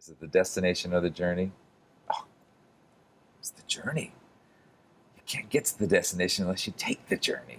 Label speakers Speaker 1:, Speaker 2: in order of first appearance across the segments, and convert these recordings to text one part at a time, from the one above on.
Speaker 1: Is it the destination or the journey? Oh, it's the journey. You can't get to the destination unless you take the journey.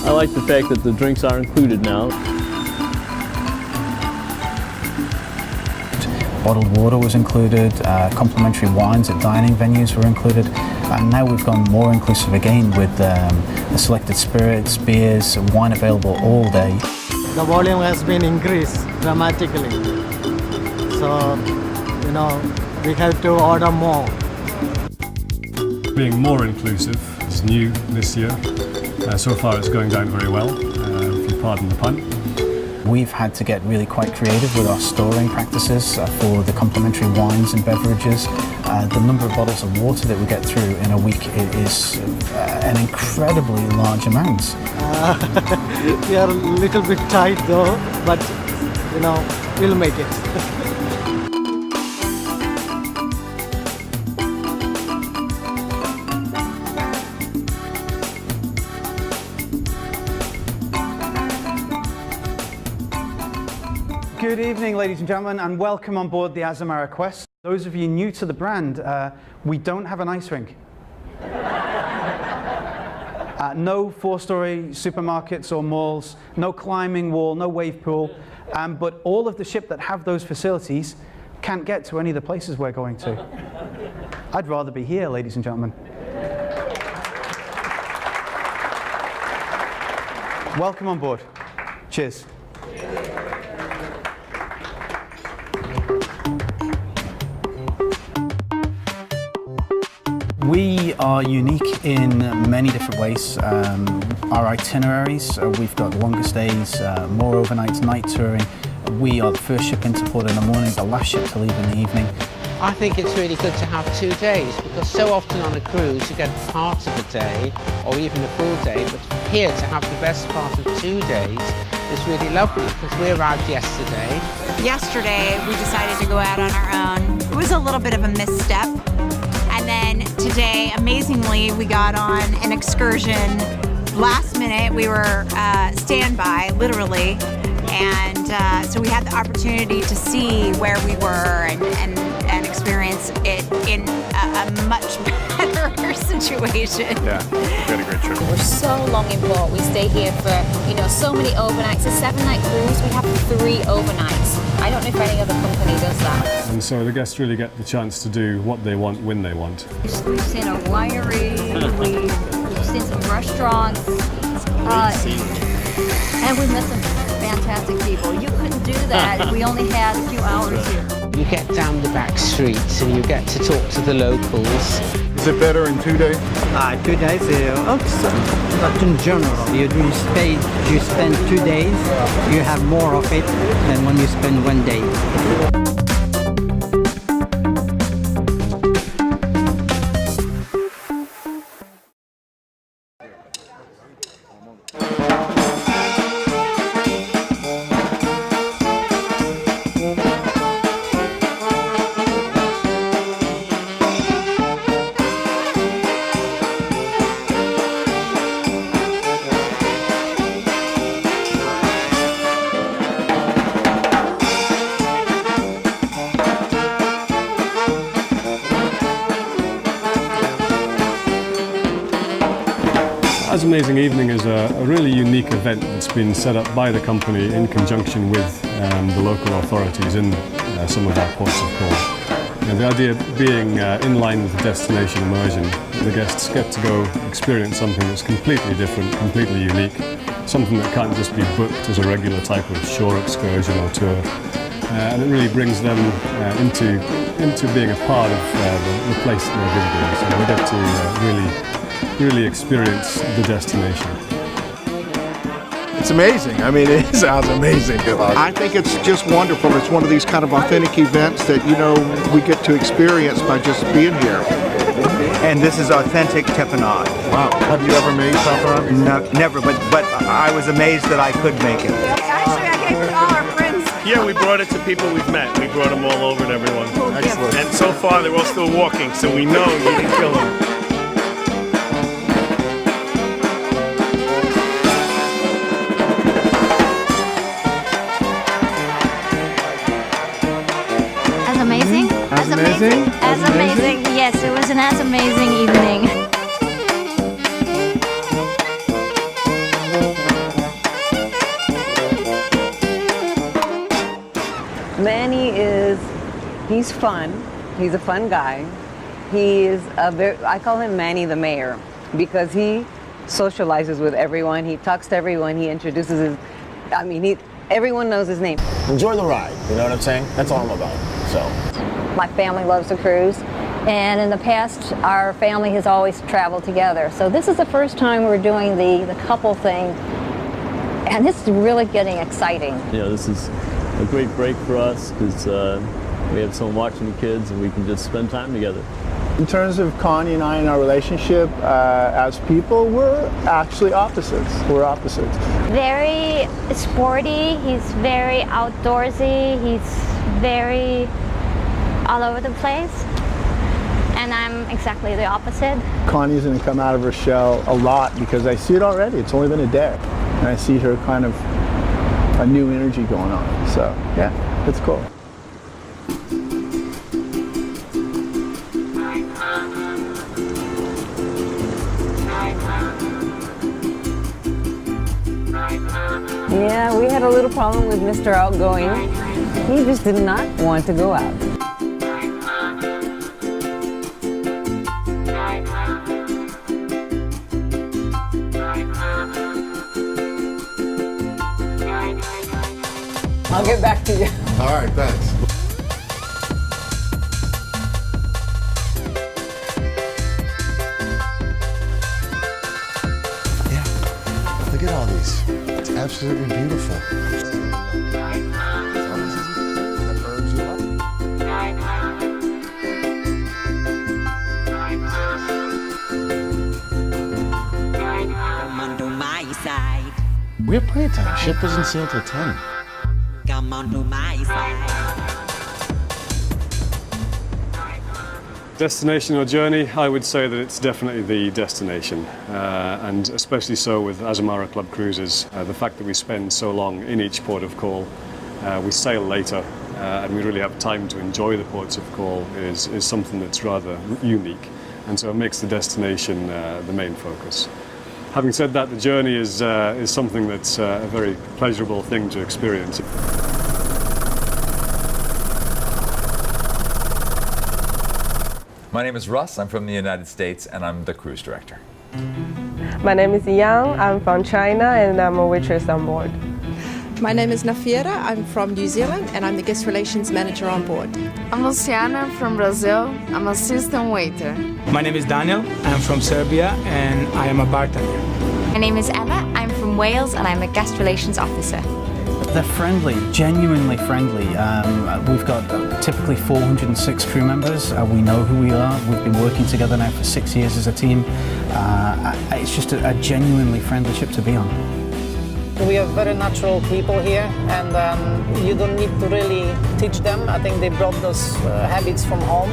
Speaker 2: I like the fact that the drinks are included now.
Speaker 3: Bottled water was included, complimentary wines at dining venues were included, and now we've gone more inclusive again with the selected spirits, beers, wine available all day.
Speaker 4: The volume has been increased dramatically, so we have to order more.
Speaker 5: Being more inclusive is new this year. So far it's going down very well, if you pardon the pun.
Speaker 3: We've had to get really quite creative with our storing practices for the complimentary wines and beverages. The number of bottles of water that we get through in a week is an incredibly large amount.
Speaker 4: We are a little bit tight though, but we'll make it.
Speaker 6: Good evening, ladies and gentlemen, and welcome on board the Azamara Quest. Those of you new to the brand, we don't have an ice rink. No four-story supermarkets or malls, no climbing wall, no wave pool, but all of the ship that have those facilities can't get to any of the places we're going to. I'd rather be here, ladies and gentlemen. Welcome on board. Cheers.
Speaker 3: We are unique in many different ways. Our itineraries, we've got longer stays, more overnights, night touring. We are the first ship into port in the morning, the last ship to leave in the evening.
Speaker 7: I think it's really good to have 2 days because so often on a cruise you get part of a day or even a full day, but here to have the best part of 2 days is really lovely because we arrived yesterday.
Speaker 8: Yesterday we decided to go out on our own. It was a little bit of a misstep. And then today, amazingly, we got on an excursion. Last minute, we were standby, literally. And so we had the opportunity to see where we were and experience it in a much better situation.
Speaker 5: Yeah, we had a great trip.
Speaker 9: We're so long in port. We stay here for, so many overnights. A 7-night cruise, we have 3 overnights. I don't know if any other company does that.
Speaker 5: And so the guests really get the chance to do what they want when they want.
Speaker 9: We've seen a winery, we've seen some restaurants, and we met some fantastic people. You couldn't do that if we only had a few hours here.
Speaker 7: You get down the back streets and you get to talk to the locals.
Speaker 10: Is it better in 2 days?
Speaker 4: 2 days, but in general, you spend 2 days, you have more of it than when you spend 1 day.
Speaker 5: Amazing Evening is a really unique event that's been set up by the company in conjunction with the local authorities in some of our ports of call. The idea being in line with the destination immersion, the guests get to go experience something that's completely different, completely unique, something that can't just be booked as a regular type of shore excursion or tour. And it really brings them into being a part of the place that they're visiting. So we get to really experience the destination.
Speaker 10: It's amazing. I mean, it sounds amazing. I think it's just wonderful. It's one of these kind of authentic events that, you know, we get to experience by just being here.
Speaker 11: And this is authentic tapenade.
Speaker 10: Wow. Have you ever made tapenade?
Speaker 11: No, never, but I was amazed that I could make it.
Speaker 8: Actually, I gave it to all our friends.
Speaker 12: Yeah, we brought it to people we've met. We brought them all over to everyone.
Speaker 10: Excellent.
Speaker 12: And so far, they're all still walking, so we know you didn't kill them.
Speaker 8: As amazing. Yes, it was an as amazing evening.
Speaker 13: Manny he's fun. He's a fun guy. He is I call him Manny the Mayor because he socializes with everyone. He talks to everyone. He introduces everyone knows his name.
Speaker 14: Enjoy the ride, you know what I'm saying? That's all I'm about, so.
Speaker 9: My family loves to cruise, and in the past, our family has always traveled together. So this is the first time we're doing the couple thing, and this is really getting exciting.
Speaker 2: You know, this is a great break for us because we have someone watching the kids, and we can just spend time together.
Speaker 15: In terms of Connie and I and our relationship as people, we're actually opposites. We're opposites.
Speaker 9: Very sporty, he's very outdoorsy, he's very all over the place, and I'm exactly the opposite.
Speaker 15: Connie's going to come out of her shell a lot because I see it already. It's only been a day, and I see her kind of a new energy going on. So yeah, it's cool.
Speaker 13: Yeah, we had a little problem with Mr. Outgoing. He just did not want to go out. I'll get back to you.
Speaker 10: All right, thanks.
Speaker 14: Yeah, look at all these. It's absolutely beautiful. We have plenty of time. Ship doesn't sail till 10.
Speaker 16: Come on to my side.
Speaker 5: Destination or journey, I would say that it's definitely the destination, and especially so with Azamara Club Cruises. The fact that we spend so long in each port of call, we sail later, and we really have time to enjoy the ports of call is something that's rather unique, and so it makes the destination the main focus. Having said that, the journey is something that's a very pleasurable thing to experience.
Speaker 1: My name is Russ, I'm from the United States, and I'm the cruise director.
Speaker 17: My name is Yang, I'm from China, and I'm a waitress on board.
Speaker 18: My name is Nafiera, I'm from New Zealand, and I'm the guest relations manager on board.
Speaker 19: I'm Luciana from Brazil, I'm assistant waiter.
Speaker 20: My name is Daniel, I'm from Serbia, and I am a bartender.
Speaker 21: My name is Emma, I'm from Wales, and I'm a guest relations officer.
Speaker 3: They're friendly, genuinely friendly. We've got typically 406 crew members. We know who we are. We've been working together now for 6 years as a team. It's just a genuinely friendly ship to be on.
Speaker 6: We have very natural people here, and you don't need to really teach them. I think they brought those habits from home.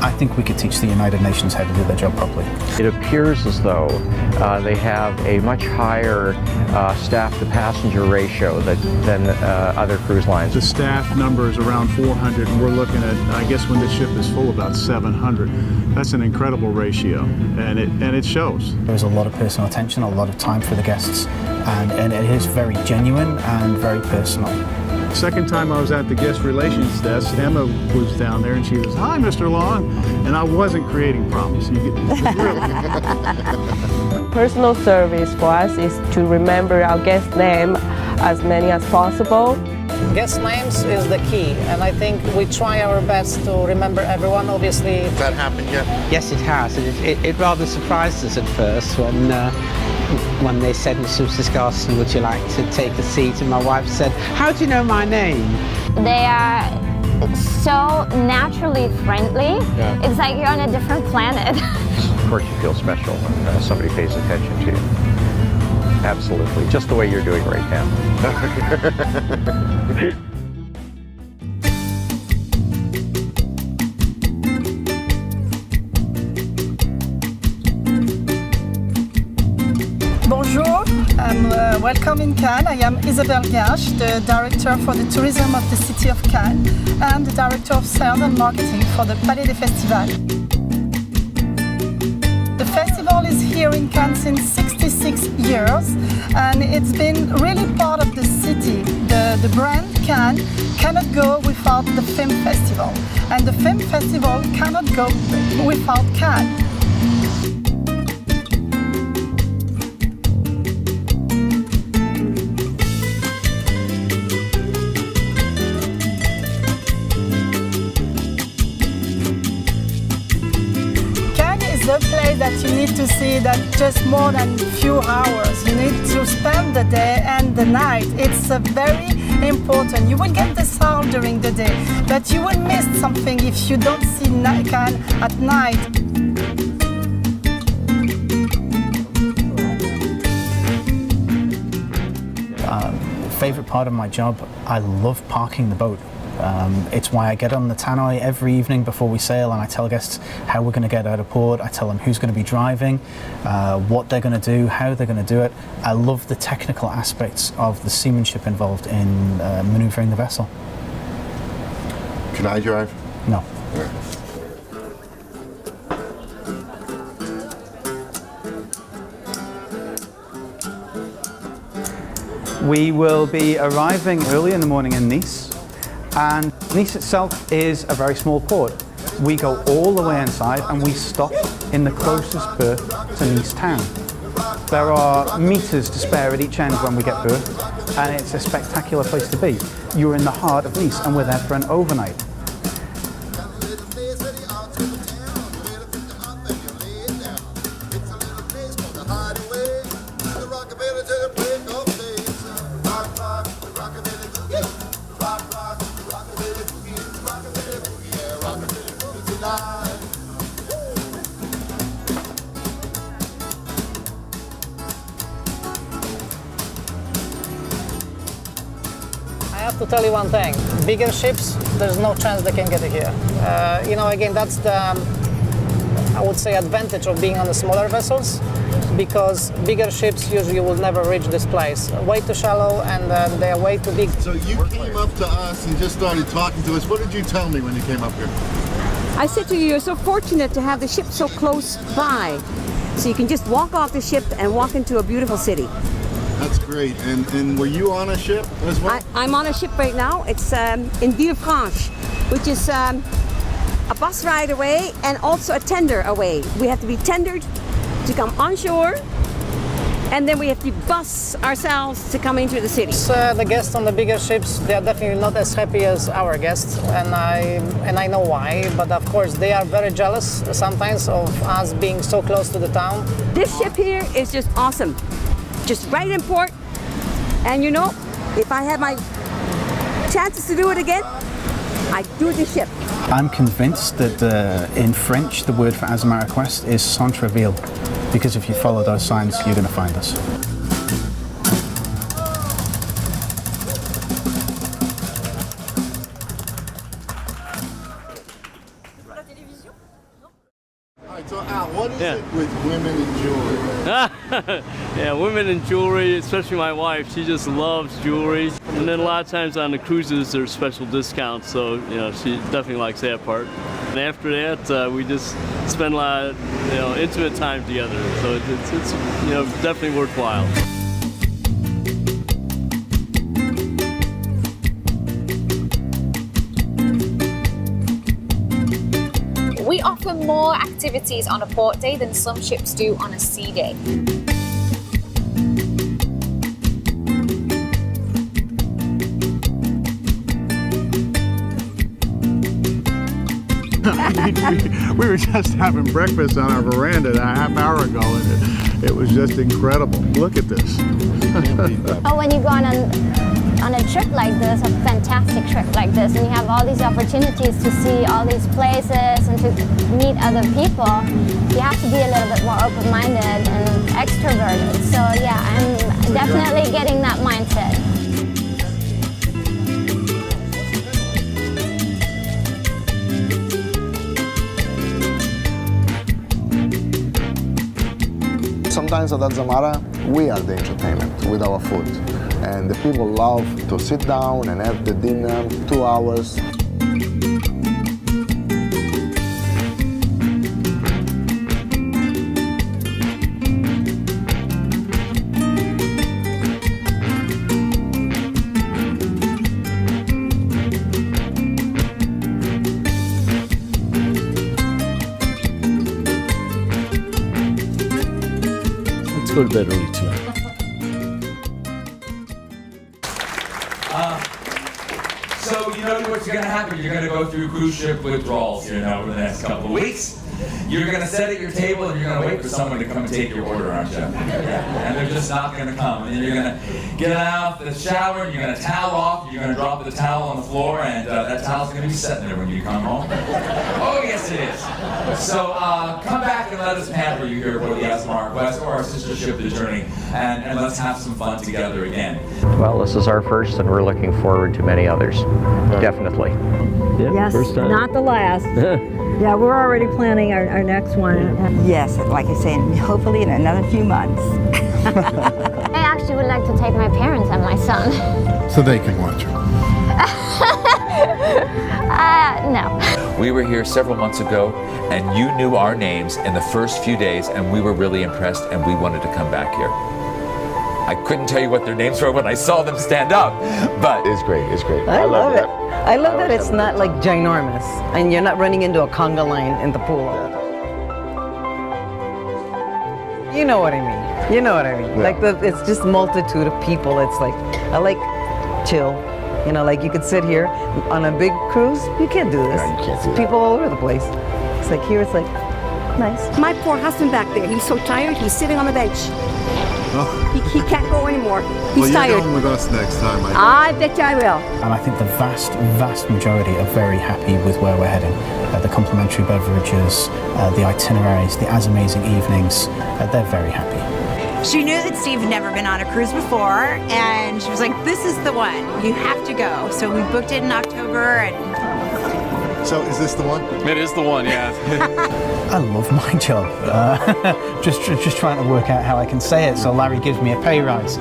Speaker 3: I think we could teach the United Nations how to do their job properly.
Speaker 22: It appears as though they have a much higher staff-to-passenger ratio than other cruise lines.
Speaker 15: The staff number is around 400, and we're looking at, I guess when the ship is full, about 700. That's an incredible ratio, and it shows.
Speaker 3: There's a lot of personal attention, a lot of time for the guests, and it is very genuine and very personal.
Speaker 15: Second time I was at the guest relations desk, Emma was down there and she was, "Hi, Mr. Long," and I wasn't creating problems.
Speaker 17: Personal service for us is to remember our guest name as many as possible.
Speaker 6: Guest names is the key, and I think we try our best to remember everyone, obviously.
Speaker 10: Has that happened yet?
Speaker 7: Yes, it has. It rather surprised us at first when they said, Mr. Wisconsin, would you like to take a seat? And my wife said, how do you know my name?
Speaker 21: They are so naturally friendly.
Speaker 22: Yeah.
Speaker 21: It's like you're on a different planet.
Speaker 22: Of course you feel special when somebody pays attention to you. Absolutely, just the way you're doing right now.
Speaker 23: Bonjour, welcome in Cannes. I am Isabelle Gache, the Director for the Tourism of the City of Cannes and the Director of Sales and Marketing for the Palais des Festivals. The festival is here in Cannes since 66 years, and it's been really part of the city. The brand Cannes cannot go without the film festival, and the film festival cannot go without Cannes. The place that you need to see that just more than few hours. You need to spend the day and the night. It's very important. You will get the sound during the day, but you will miss something if you don't see Cannes at night.
Speaker 3: Favorite part of my job, I love parking the boat. It's why I get on the tannoy every evening before we sail, and I tell guests how we're going to get out of port. I tell them who's going to be driving, what they're going to do, how they're going to do it. I love the technical aspects of the seamanship involved in maneuvering the vessel.
Speaker 10: Can I drive?
Speaker 3: No.
Speaker 24: We will be arriving early in the morning in Nice. And Nice itself is a very small port. We go all the way inside and we stop in the closest berth to Nice town. There are meters to spare at each end when we get berthed, and it's a spectacular place to be. You're in the heart of Nice and we're there for an overnight.
Speaker 6: I have to tell you one thing. Bigger ships, there's no chance they can get here. Again, that's the, I would say, advantage of being on the smaller vessels, because bigger ships usually will never reach this place. Way too shallow, and they are way too big.
Speaker 10: So you came up to us and just started talking to us. What did you tell me when you came up here?
Speaker 25: I said to you, you're so fortunate to have the ship so close by, so you can just walk off the ship and walk into a beautiful city.
Speaker 10: That's great. And were you on a ship as well?
Speaker 25: I'm on a ship right now. It's in Villefranche, which is a bus ride away and also a tender away. We have to be tendered to come on shore, and then we have to bus ourselves to come into the city.
Speaker 6: The guests on the bigger ships, they are definitely not as happy as our guests, and I know why. But of course, they are very jealous sometimes of us being so close to the town.
Speaker 25: This ship here is just awesome. Just right in port, and if I had my chances to do it again, I'd do the ship.
Speaker 3: I'm convinced that in French the word for Azamara Quest is centre-ville, because if you follow those signs you're going to find us.
Speaker 14: What is it with women and jewelry?
Speaker 2: Yeah, women and jewelry, especially my wife, she just loves jewelry. And then a lot of times on the cruises there's special discounts, so she definitely likes that part. And after that, we just spend a lot of intimate time together, so it's definitely worthwhile.
Speaker 21: We offer more activities on a port day than some ships do on a sea day.
Speaker 10: We were just having breakfast on our veranda a half hour ago, and it was just incredible. Look at this.
Speaker 4: Oh, when you go on a trip like this, a fantastic trip like this, and you have all these opportunities to see all these places and to meet other people, you have to be a little bit more open-minded and extroverted. So yeah, I'm definitely getting that mindset.
Speaker 14: Sometimes at Azamara, we are the entertainment with our food. And the people love to sit down and have the dinner, 2 hours.
Speaker 2: Let's go to bed early tonight.
Speaker 1: So you know what's going to happen? You're going to go through cruise ship withdrawals here now over the next couple of weeks. You're going to sit at your table and you're going to wait for someone to come and take your order, aren't you? And they're just not going to come. And you're going to get out of the shower, and you're going to towel off, you're going to drop the towel on the floor, and that towel's going to be sitting there when you come home. Oh, yes, it is. So come back and let us pamper you here for the Azamara Quest or our sister ship, The Journey, and let's have some fun together again.
Speaker 22: Well, this is our first, and we're looking forward to many others. Definitely.
Speaker 2: Yeah,
Speaker 8: Yes,
Speaker 2: first time.
Speaker 8: not the last. Yeah, we're already planning our next one.
Speaker 11: Yes, like I say, hopefully in another few months.
Speaker 4: I actually would like to take my parents and my son.
Speaker 14: So they can watch her.
Speaker 4: No.
Speaker 1: We were here several months ago, and you knew our names in the first few days, and we were really impressed, and we wanted to come back here. I couldn't tell you what their names were when I saw them stand up, but
Speaker 14: it's great. It's great.
Speaker 13: I love it. I love that it's not like ginormous, and you're not running into a conga line in the pool. You know what I mean. You know what I mean.
Speaker 14: Yeah.
Speaker 13: Like it's just multitude of people. It's like I like chill. You know, like you could sit here on a big cruise. You can't do this.
Speaker 14: No, you can't do that.
Speaker 13: People all over the place. It's like here. It's like nice.
Speaker 25: My poor husband back there, he's so tired, he's sitting on the bench.
Speaker 14: Oh.
Speaker 25: He can't go anymore. He's
Speaker 14: Well,
Speaker 25: tired.
Speaker 14: you're going with us next time.
Speaker 25: I bet you I will.
Speaker 3: And I think the vast majority are very happy with where we're heading. The complimentary beverages, the itineraries, the as amazing evenings, they're very happy.
Speaker 12: She knew that Steve had never been on a cruise before, and she was like, this is the one. You have to go. So we booked it in October, and
Speaker 14: So is this the one?
Speaker 26: It is the one, yeah.
Speaker 3: I love my job. Just trying to work out how I can say it so Larry gives me a pay rise.